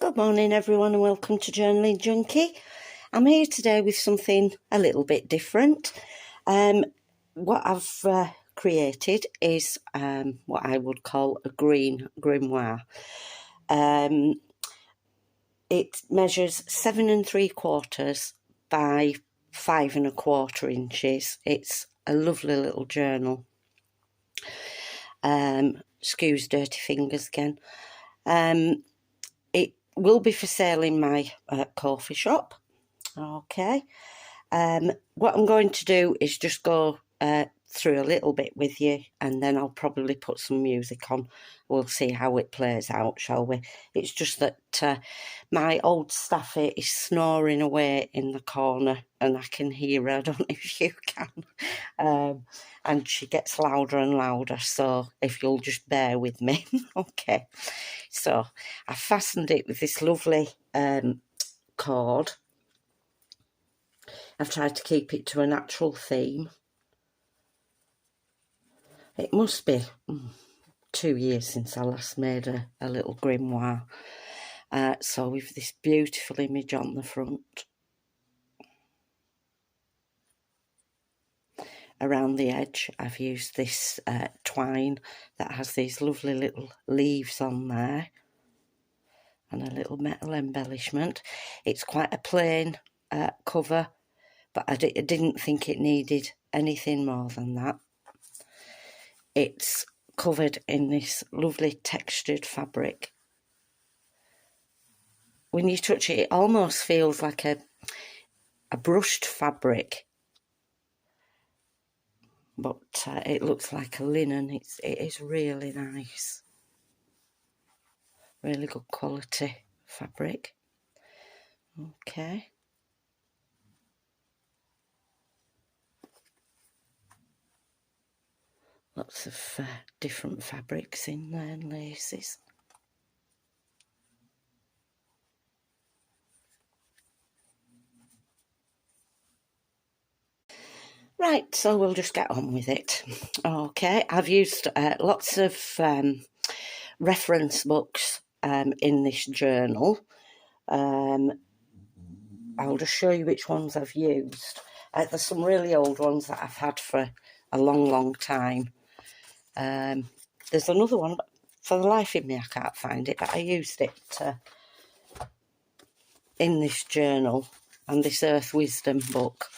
Good morning everyone and welcome to Journaling Junkie. I'm here today with something a little bit different. What I've created is what I would call a green grimoire. It measures 7 3/4 by 5 1/4 inches. It's a lovely little journal. Excuse dirty fingers again. It will be for sale in my coffee shop. Okay. What I'm going to do is just go through a little bit with you, and then I'll probably put some music on. We'll see how it plays out, shall we? It's just that my old staffy is snoring away in the corner, and I can hear her. I don't know if you can. And she gets louder and louder, so if you'll just bear with me. Okay. So I fastened it with this lovely cord. I've tried to keep it to a natural theme. It must be 2 years since I last made a little grimoire. So with this beautiful image on the front. Around the edge I've used this twine that has these lovely little leaves on there. And a little metal embellishment. It's quite a plain cover, but I didn't think it needed anything more than that. It's covered in this lovely textured fabric. When you touch it, it almost feels like a brushed fabric, but it looks like a linen. It is really nice, really good quality fabric. Okay. Lots of different fabrics in there and laces. Right, so we'll just get on with it. Okay, I've used lots of reference books in this journal. I'll just show you which ones I've used. There's some really old ones that I've had for a long time. There's another one, but for the life of me I can't find it, but I used it in this journal and this Earth Wisdom book.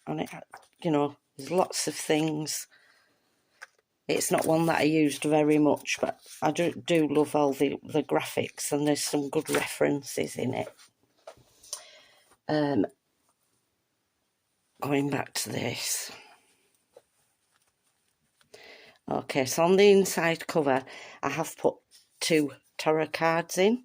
And it, you know, there's lots of things. It's not one that I used very much, but I do love all the graphics, and there's some good references in it. Going back to this. Okay, so on the inside cover, I have put 2 tarot cards in.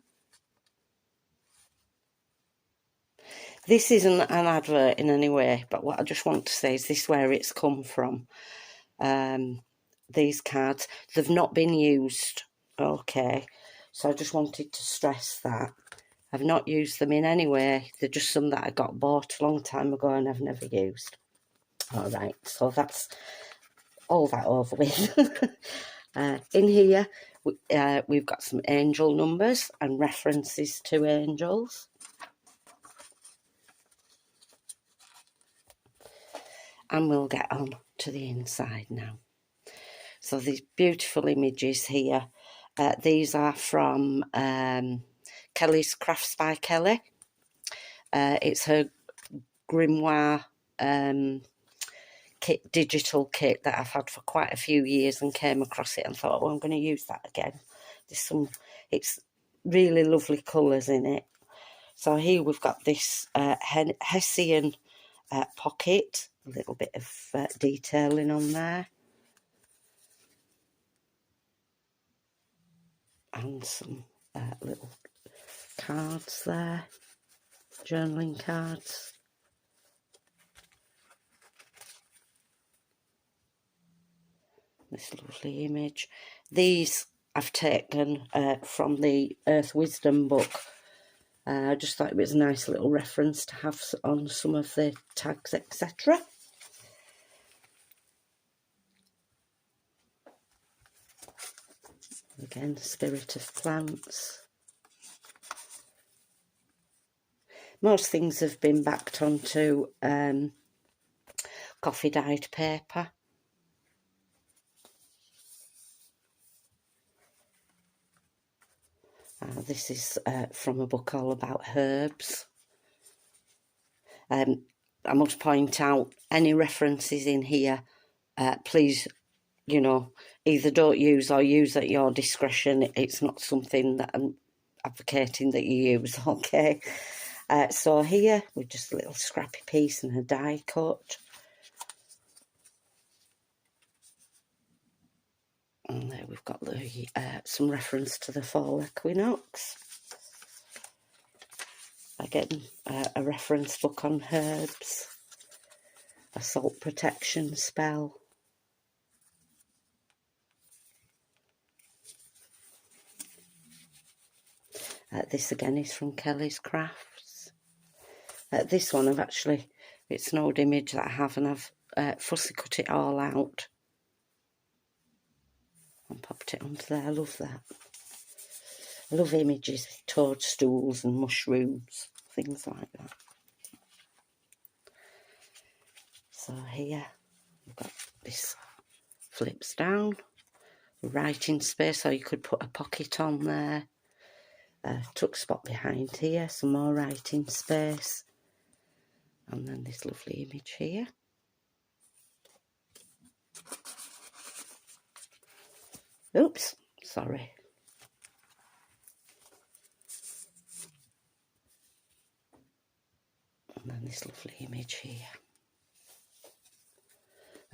This isn't an advert in any way, but what I just want to say is this is where it's come from. These cards, they've not been used. Okay, so I just wanted to stress that. I've not used them in any way. They're just some that I got bought a long time ago and I've never used. Alright, so that's all that over with. In here, we've got some angel numbers and references to angels. And we'll get on to the inside now. So these beautiful images here. These are from Kelly's Crafts by Kelly. It's her grimoire kit, digital kit that I've had for quite a few years, and came across it and thought, oh, I'm going to use that again. It's really lovely colours in it. So here we've got this Hessian pocket, a little bit of detailing on there. And some little cards there, journaling cards. This lovely image. These I've taken from the Earth Wisdom book. I just thought it was a nice little reference to have on some of the tags, etc. Again, Spirit of Plants. Most things have been backed onto coffee dyed paper. This is from a book all about herbs. I must point out, any references in here, please, you know, either don't use or use at your discretion. It's not something that I'm advocating that you use, okay? So here, with just a little scrappy piece and a die cut. And there we've got the some reference to the fall equinox. Again, a reference book on herbs. A salt protection spell. This again is from Kelly's Crafts. This one I've actually, it's an old image that I have, and I've fussy cut it all out and popped it onto there. I love that. I love images with toadstools and mushrooms, things like that. So here we've got this flips down, writing space, so you could put a pocket on there. Tuck spot behind here, some more writing space, and then this lovely image here. Oops, sorry. And then this lovely image here.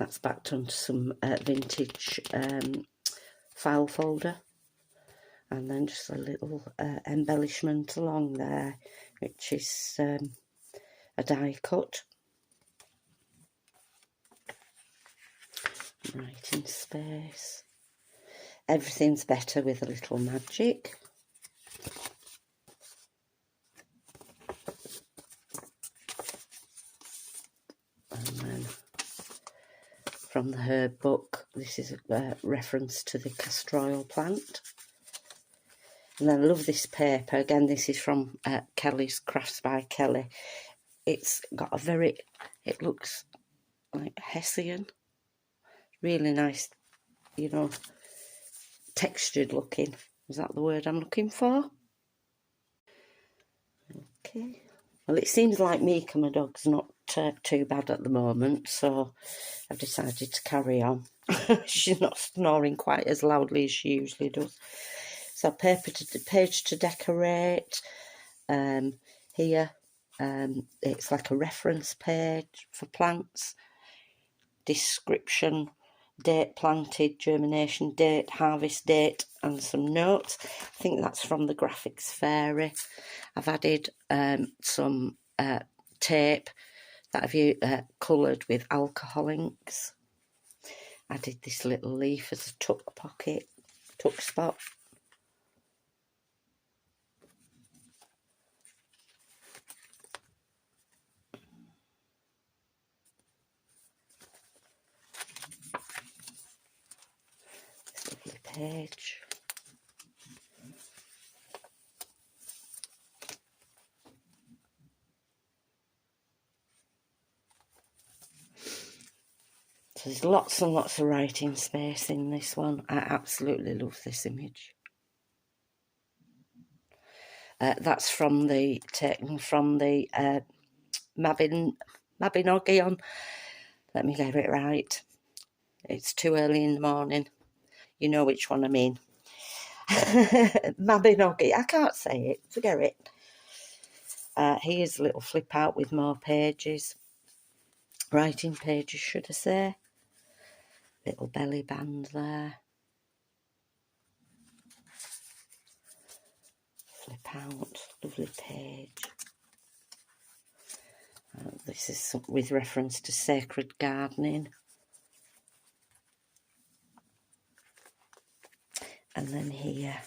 That's backed onto some vintage file folder. And then just a little embellishment along there, which is a die cut. Writing space. Everything's better with a little magic. And then from the herb book, this is a reference to the castor oil plant. And then I love this paper. Again, this is from Kelly's Crafts by Kelly. It's got a very, it looks like Hessian. Really nice, you know, textured looking. Is that the word I'm looking for? Okay. Well, it seems like Mika, my dog's not too bad at the moment, so I've decided to carry on. She's not snoring quite as loudly as she usually does. So page to decorate. Here, it's like a reference page for plants. Description, date planted, germination date, harvest date, and some notes. I think that's from the Graphics Fairy. I've added some tape that I've coloured with alcohol inks. Added this little leaf as a tuck pocket, tuck spot. This lovely page. So there's lots and lots of writing space in this one. I absolutely love this image. That's from the taken from the Mabinogi on. Let me get it right. It's too early in the morning. You know which one I mean. Mabinogi. I can't say it. Forget it. Here's a little flip out with more pages. Writing pages, should I say. Little belly band there. Flip out. Lovely page. This is with reference to sacred gardening. And then here,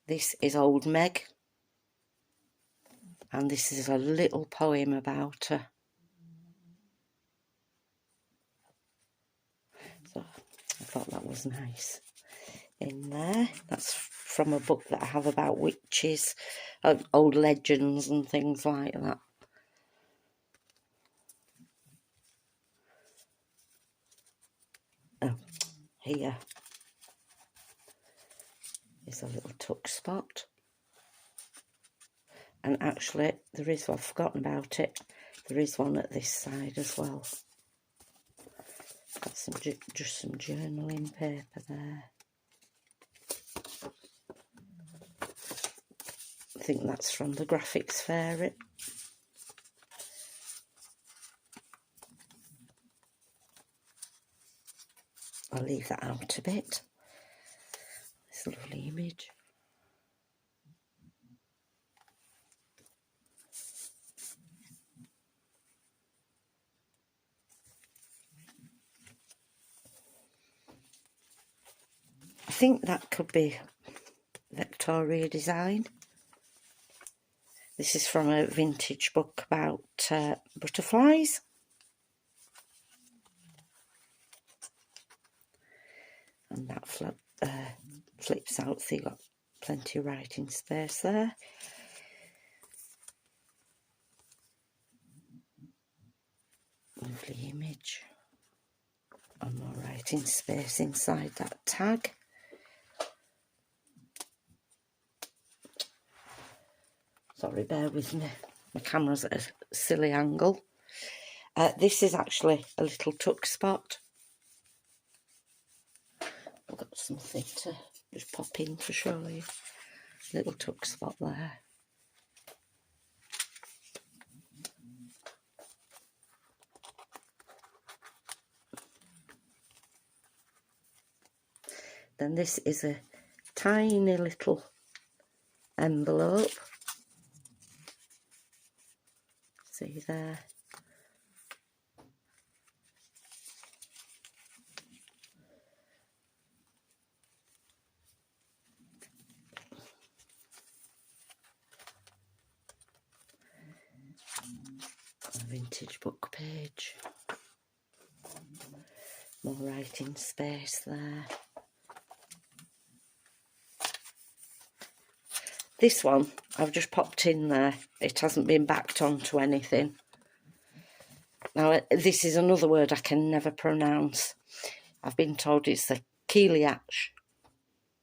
this is Old Meg, and this is a little poem about her. So I thought that was nice in there. That's from a book that I have about witches, old legends and things like that. Oh, here is a little tuck spot. And actually, there is, I've forgotten about it, there is one at this side as well. Got some, just some journaling paper there. I think that's from the graphics fair. I'll leave that out a bit. This lovely image. I think that could be Victoria design. This is from a vintage book about butterflies. And that flips out, so you've got plenty of writing space there. Lovely image. And more writing space inside that tag. Sorry, bear with me. My camera's at a silly angle. This is actually a little tuck spot. I've got something to just pop in to show you. Little tuck spot there. Then this is a tiny little envelope. See there? A vintage book page. More writing space there. This one I've just popped in there. It hasn't been backed onto anything. Now this is another word I can never pronounce. I've been told it's the Keeliach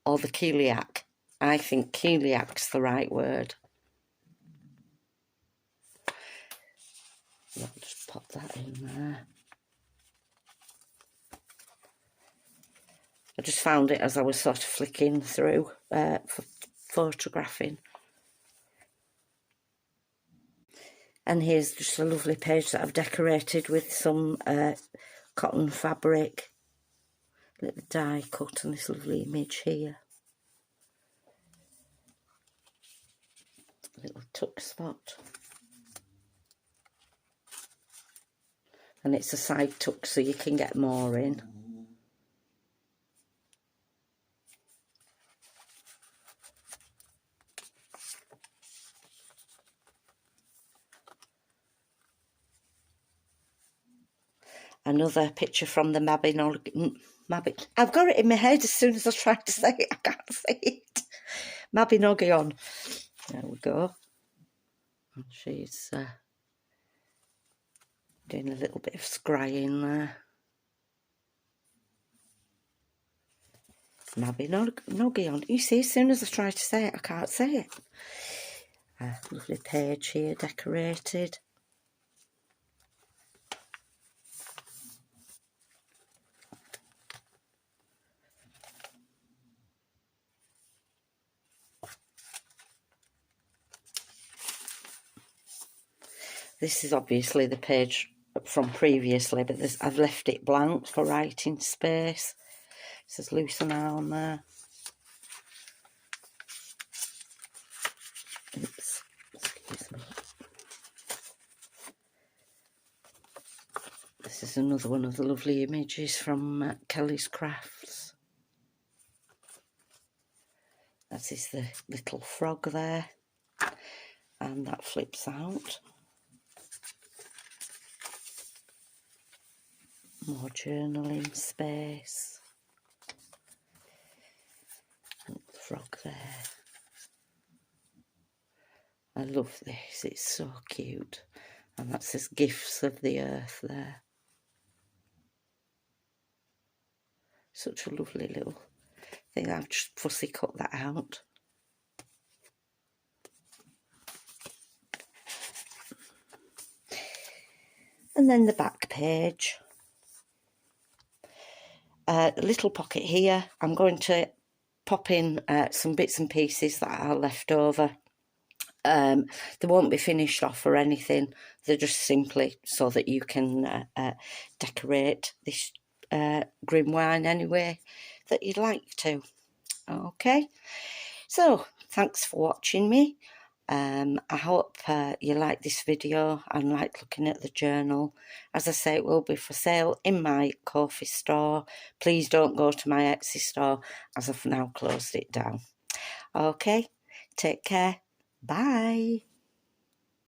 or the Keeliac. I think Keeliac's the right word. I'll just pop that in there. I just found it as I was sort of flicking through for photographing. And here's just a lovely page that I've decorated with some cotton fabric, little die cut, and this lovely image here. Little tuck spot. And it's a side tuck so you can get more in. Another picture from the I've got it in my head as soon as I try to say it, I can't say it. Mabinogion. There we go. And she's doing a little bit of scrying there. Mabinogion. You see, as soon as I try to say it, I can't say it. Lovely page here, decorated. This is obviously the page from previously, but I've left it blank for writing space. It says loosen arm there. Oops, excuse me. This is another one of the lovely images from Kelly's Crafts. That is the little frog there, and that flips out. More journaling space. And the frog there. I love this, it's so cute. And that says Gifts of the Earth there. Such a lovely little thing. I've just fussy cut that out. And then the back page. A little pocket here. I'm going to pop in some bits and pieces that are left over. They won't be finished off or anything. They're just simply so that you can decorate this grimoire in any way that you'd like to. Okay, so thanks for watching me. I hope you like this video and like looking at the journal. As I say, it will be for sale in my Ko-fi store. Please don't go to my Etsy store as I've now closed it down. Okay, take care. Bye.